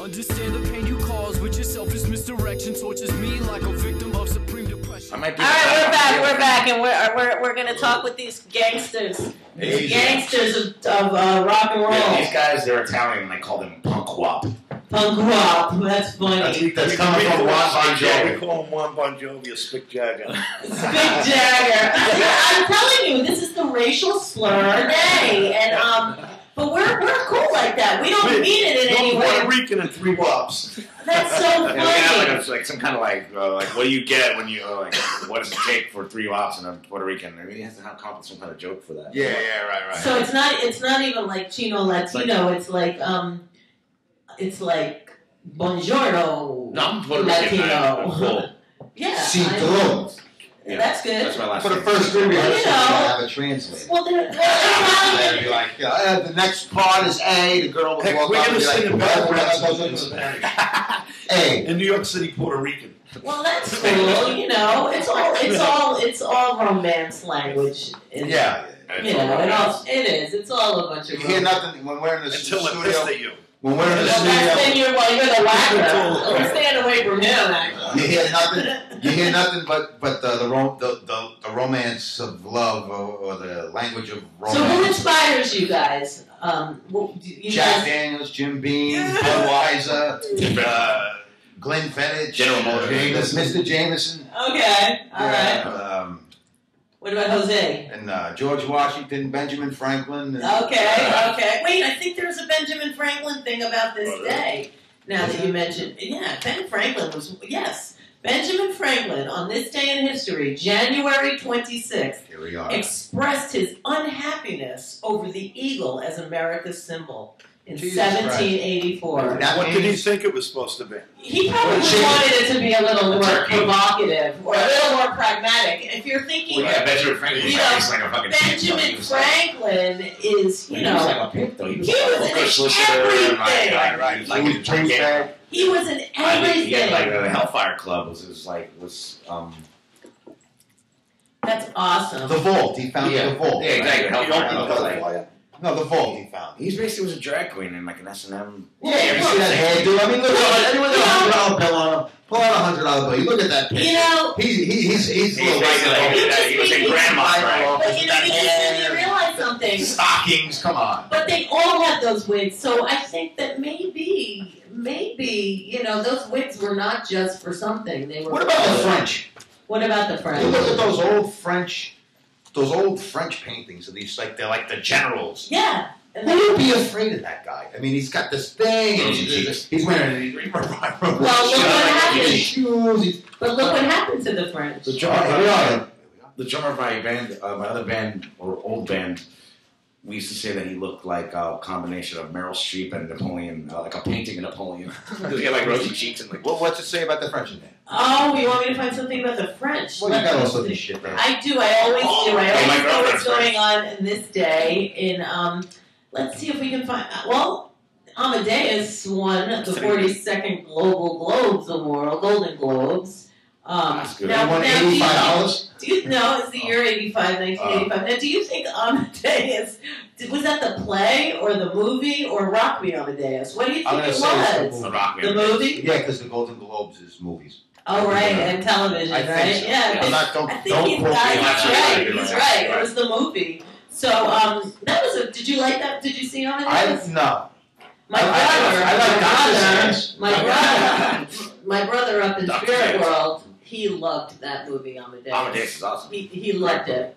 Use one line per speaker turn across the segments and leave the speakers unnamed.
understand the pain you cause with your selfish misdirection. Tortures me like a victim of supreme depression.
All right, we're back, and we're gonna talk with these gangsters. These gangsters of rock and roll.
Yeah, these guys, they're Italian, and I call them punk wop.
Punk wop, that's funny.
That's coming from Juan Bon Jovi.
We call him Juan Bon Jovi or SpiC JaGGeR.
SpiC JaGGeR. I'm telling you, this is the racial slur day, and but we're cool like that. We don't mean it in any way.
Puerto Rican and 3 wops.
That's so funny.
We have like some kind of like what do you get when you like what does it take for 3 wops and a Puerto Rican? I mean, he has to have some kind of joke for that.
Yeah, right.
So it's not even like Chino Latino. It's like Buongiorno.
No, I'm Puerto
Latino.
Yeah.
Yeah, that's good.
That's my last
For the
name.
first 3 rehearsals, you have a translator.
Well, they're Italian.
Be like, the next part is A. The girl will
Heck,
walk
we're
up
going
and
to
be
sing
like,
a background in Spanish.
A.
In New York City, Puerto Rican.
Well, that's cool. You know, it's all romance language.
Yeah.
You know, it is. It's all a bunch of.
You hear nothing when we're in the
Until it
studio.
pissed at you.
When we're in the
That's
studio,
you're the whacker. We're staying away from him. Actually.
you hear nothing but the romance of love or the language of romance.
So who inspires you guys?
Jack Daniels, Jim Beam, Budweiser, Glenn Fenech,
General Motors,
Mr. Jameson.
Okay, all right. What about Jose?
And George Washington, Benjamin Franklin. And,
Okay. Wait, I think there's a Benjamin Franklin thing about this day. Now that you mentioned, Ben Franklin was, yes. Benjamin Franklin, on this day in history, January 26th,
here we are.
expressed his unhappiness over the eagle as America's symbol in
Jesus
1784.
What did he think it was supposed to be?
He probably wanted it to be a little more provocative or a little more pragmatic. If you're thinking,
Benjamin Franklin was like a fucking
Benjamin Franklin is,
He was like a pimp, though. He was
he
like
was
a solicitor.
Right. He was in everything.
He had like the Hellfire Club was
That's awesome.
The Vault. He founded the Vault.
Yeah, exactly. Hellfire Club.
No, the Vault he found.
He's basically was a drag queen in like an S&M.
Yeah, you see that hairdo? I mean, look at anyone got $100 bill on him. Pull out $100 bill. You look at that picture.
You know,
he's
He was in grandma's right.
But you realize something.
Stockings, come on.
But they all had those wigs, so I think that maybe those wigs were not just for something. They were.
What about the French?
What about the French?
You look at those old French paintings of these, like they're like the generals.
Yeah.
Who would be afraid of that guy? I mean, he's got this thing, and he's wearing
look what happened. But look what happened to the French.
The drummer of my band, my other band or old band, we used to say that he looked like a combination of Meryl Streep and Napoleon, like a painting of Napoleon. He had like rosy cheeks and like.
What's it say about the French in there?
Oh, you want me to find something about the French?
Well, you got also this shit there.
I do. I always do. I always know what's going
French.
on in this day. In let's see if we can find. Well, Amadeus won the 42nd Global Globes Award, Golden Globes.
That's good.
Now, won $85.
Do you know it's the year 1985. Now, do you think Amadeus was that the play or the movie or Rock Me Amadeus? What do you think it was? The movie?
Yeah, because the Golden Globes is movies.
Oh, right, and television,
I think
right?
so.
Yeah,
Don't
I think he's right. He's right. It was the movie. So, that was a. Did you like that? Did you see Amadeus?
No.
My brother,
like
my brother up in Spirit World, he loved that movie, Amadeus.
Amadeus is awesome.
He loved it.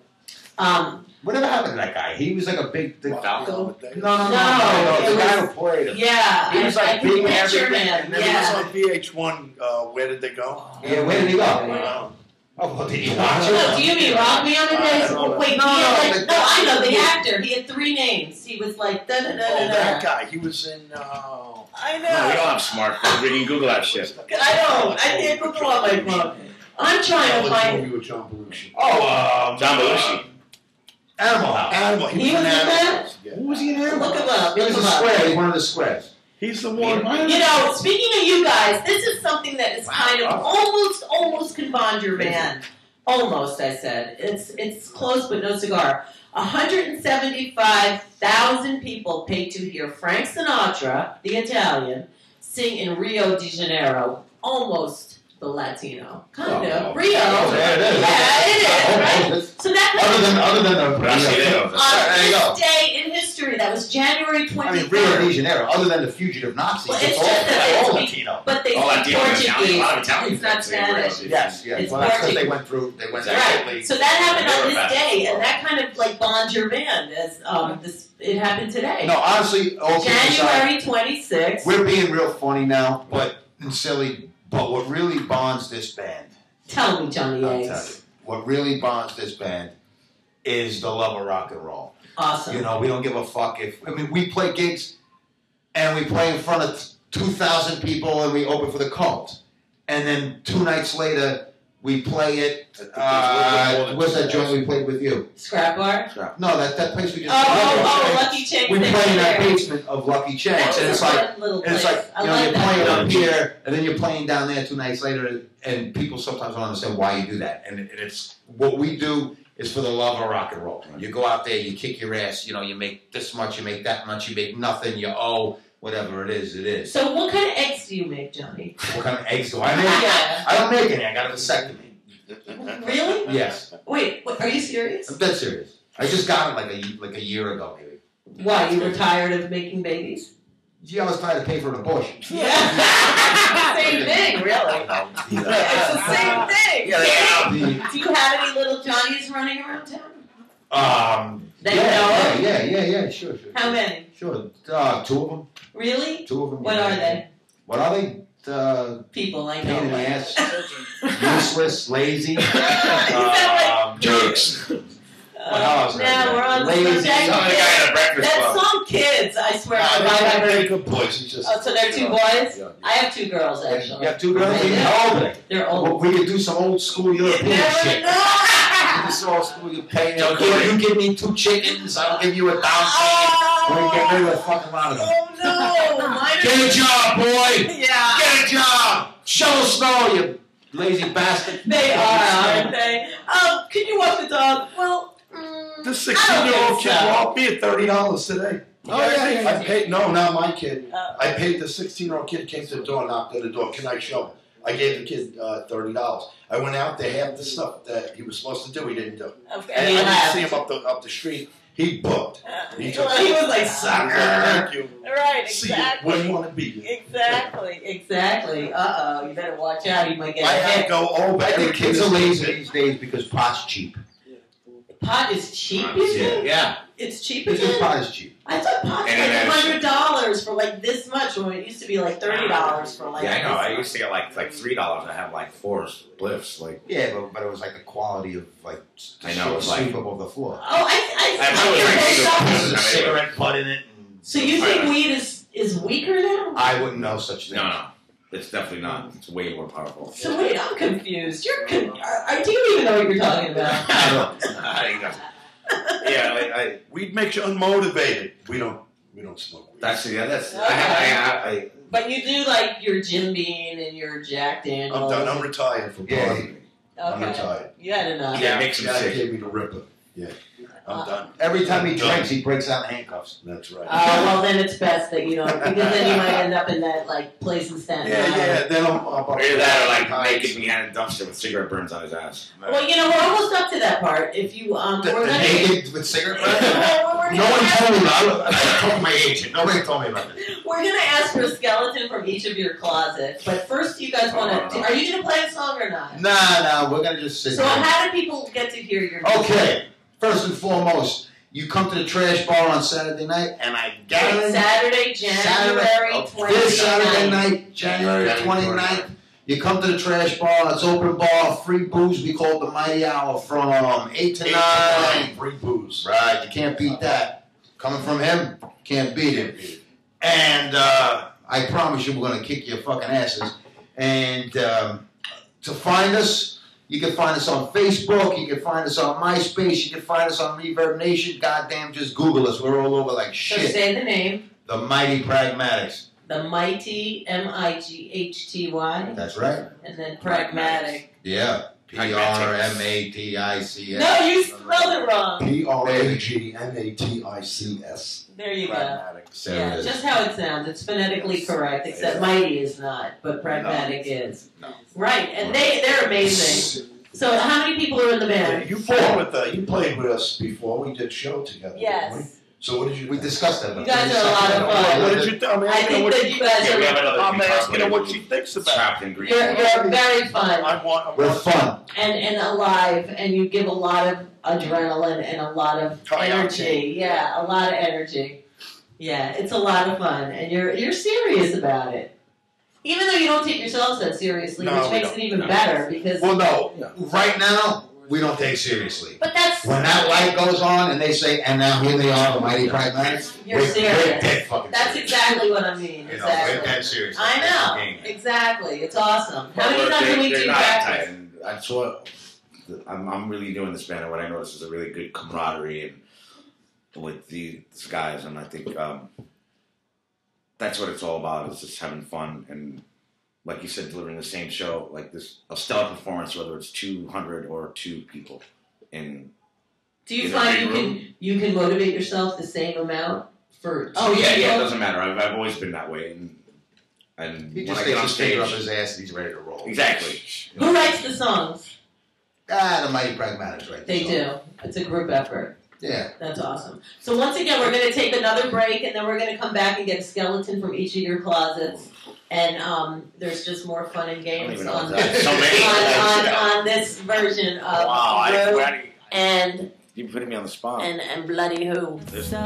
Whatever happened to that guy? He was like a big
Falco.
No.
No,
The guy who played him.
Yeah,
He was like big and everything.
And then he was on VH1. Where did they go?
Yeah, where did he go? Oh, well, did you watch
No,
it?
do you mean Rock Me Amadeus? Wait,
No,
I know the actor. He had 3 names. He was like da da da da.
That guy. He was in.
I know.
No, we all have smartphones. We can Google that shit.
I know. I can't Google on my phone. I'm trying to find.
with John Belushi.
Oh,
John Belushi.
Animal House.
Animal.
He was in that?
Who was he in Animal?
Look him up.
He was a square. He's one of the squares.
He's the one.
You know, speaking of you guys, this is something that is kind of almost can bond your band. Almost, I said. It's close, but no cigar. 175,000 people paid to hear Frank Sinatra, the Italian, sing in Rio de Janeiro, almost the Latino, kind of. Rio.
There it is.
Yeah, it is, right? So that
Other than the
Brasileiro.
on this day in history, that was January 23rd.
I mean, Rio de Janeiro, other than the fugitive Nazis,
Well,
it's
it's
all,
just that
all
it's
Latino.
But they
All
speak
Latino and Italian.
Portuguese.
A lot of Italians
It's not
that say Rio
Spanish.
de-
Yes, yes.
It's
Well, that's because
Portuguese.
they went
Right.
Italy.
So that happened
They
on
were
this
fast.
day, and that kind of like bonds your band as it happened today.
No, honestly, all kidding aside,
January 26th.
we're being real funny now, and silly. But what really bonds this band,
Tell me, Johnny
I'll tell you,
Eggz.
what really bonds this band is the love of rock and roll.
Awesome.
You know, we don't give a fuck we play gigs and we play in front of 2,000 people and we open for the Cult. And then 2 nights later, we play it. What's that joint we played with you?
Scrap bar?
No, that place we just
Lucky Chicks.
we
they
play in
were
that
there.
basement of Lucky
That
Chicks,
was
and
a
it's like,
fun little
and it's
place.
like,
I
you know,
like
you're
that.
playing up here, and then you're playing down there 2 nights later, and people sometimes don't understand why you do that. And it's what we do is for the love of rock and roll. You go out there, you kick your ass, you know, you make this much, you make that much, you make nothing, you owe whatever it is, it is.
So what kind of eggs do you make, Johnny?
What kind of eggs do I make?
Yeah.
I don't make any. I got a vasectomy.
Really?
Yes,
Wait, are you serious?
I'm dead serious. I just got it like a year ago, maybe.
Why, you were tired of making babies?
Gee, I was trying to pay for an abortion.
Yeah. Same thing, really. It's the same thing.
Yeah,
Do you have any little Johnnies running around town? That you know of?
Sure.
How many?
Sure, 2 of them.
Really?
2 of them.
What are they?
What are they?
People I
Pain in the
know.
ass, useless, lazy,
Jerks.
Now we're on
Lazy.
the
Sound like a guy at a breakfast
That
club.
song Kids, I swear
Nah,
to God.
they're good boys. It's just,
Oh, so they're 2 boys?
Yeah.
I have 2 girls, actually.
You have 2 girls?
Yeah.
How old are they?
They're
Well,
old.
we could do some old school
You
European
never
shit.
know.
This old school you pay. You give me 2 chickens, I'll give you a down payment.
Oh,
We get rid of a fucking lot of them.
oh no! Mine
Get a job, boy!
Yeah.
Get a job! Shovel snow, you lazy bastard.
They are, aren't they? Oh, can you walk the dog? Well,
the
I
16-year-old
don't
kid
think so.
walked me at $30 today.
Oh, yeah.
I paid, no, not my kid.
Oh.
I paid the 16-year-old kid, came to the door, knocked on the door. Can I show? I gave the kid $30. I went out there, half the stuff that he was supposed to do, he didn't do.
Okay.
And
he
I didn't
laughed.
see him up the street. He booked.
He was like, sucker.
Thank you.
Right,
See you. Where do you want to be?
Exactly. Uh-oh, you better watch out. You might get
I had to
hit.
go over.
I think
every
kids
kid
are
is-
lazy these days because pot's cheap.
Pot is cheap, you think?
Yeah.
It's cheap
Because
again?
pot is cheap.
I thought pot's
And
like $100 for like this much when it used to be like $30 for like
Yeah, I know. I
this
used to get like $3. I have like 4 spliffs. Like
Yeah, but it was like the quality of like
I know, it's like-
sweep up of the floor.
much. Oh, I
I
think
was
so.
like,
butt in it.
So you think weed is weaker now?
I wouldn't know such things.
No, it's definitely not. It's way more powerful.
So wait, I'm confused. Do you even know what you're talking about?
I know. Yeah,
Weed makes you unmotivated. We don't smoke weed.
that's
Okay.
I
But you do like your Jim Beam and your Jack Daniels.
I'm done. I'm retired from
Yeah.
partying. I'm
Okay.
retired.
You had enough.
Yeah, it makes him
Jack
sick.
gave me the ripper. Yeah. I'm done.
Every time he
I'm done.
drinks, he breaks out in handcuffs.
That's right.
Well, then it's best that you don't, because then you might end up in that like place in Staten Island.
Yeah. Then I'm up.
Either that or like naked behind a dumpster with cigarette burns on his ass.
Well, you know, we're almost up to that part. If you we're
The
gonna
naked with cigarette burns?
we're
No one
gonna
told me about it. I told my agent. Nobody told me about it.
we're gonna ask for a skeleton from each of your closets. But first, you guys want to. Are you gonna play a song or not?
Nah, we're going to just sit
So
here.
how do people get to hear your?
Okay, first and foremost, you come to the trash bar on Saturday night, and I guarantee
Saturday, January
this Saturday
29th.
night, January 29th, you come to the trash bar, it's open bar, free booze, we call it the Mighty Hour from 8 to 9.
Free booze.
Right, you can't beat that. Coming from him, can't beat it. And I promise you we're going to kick your fucking asses. And to find us, you can find us on Facebook, you can find us on MySpace, you can find us on Reverb Nation. Goddamn, just Google us. We're all over like
So
shit.
say the name.
The Mighty Pragmatics.
The Mighty, MIGHTY.
That's right.
And then Pragmatic.
Yeah. Pragmatics.
No, you spelled it wrong.
Pragmatics.
There you go.
Pragmatics.
Yeah, just how it sounds. It's phonetically correct, except mighty is not, but pragmatic is.
No.
Right, and they're amazing. So how many people are in the band?
You played with us before. We did a show together. Didn't we?
Yes.
So what did you?
We discussed that.
You guys are a lot of fun.
What did you think?
I think that you guys
Yeah, we have
are.
another
I'm
few
asking her what
chocolate
she thinks about it.
trapped in green.
You're very fun
We're fun.
and alive, and you give a lot of adrenaline and a lot of energy. Yeah, a lot of energy. Yeah, it's a lot of fun, and you're serious about it. Even though you don't take yourselves that seriously,
No,
which
we
makes
don't.
it even
No.
better because.
Well, no. Right now, we don't take seriously.
But that's
When that light goes on and they say, and now here they are, the mighty pragmatics,
You're
we're
serious.
dead fucking
That's
serious.
exactly what I mean.
You know, we're
Exactly.
dead serious.
I
That's the
know.
game.
Exactly. It's awesome. How
But
many times a week do
they're
you
not tight,
practice?
and that's what I'm really doing this band. And what I notice is a really good camaraderie and with these guys, and I think that's what it's all about. Is just having fun and, like you said, delivering the same show, like this a stellar performance, whether it's 200 or 2 people. And
Do you
in a
find
big
you can motivate yourself the same amount for?
oh
two
yeah, it
people?
doesn't matter. I've always been that way, and
He
when
just
I get
takes
on
his finger up
stage,
his ass and he's ready to roll.
exactly.
Who writes the songs?
The mighty pragmatics, right?
They do. It's a group effort.
Yeah.
That's awesome. So once again, we're going to take another break, and then we're going to come back and get a skeleton from each of your closets. And there's just more fun and
I don't
games
even know
on,
what that is. So many.
on this version of
Wow,
ReW
I,
and
you're putting me on the spot.
and Bloody Who.
There's
So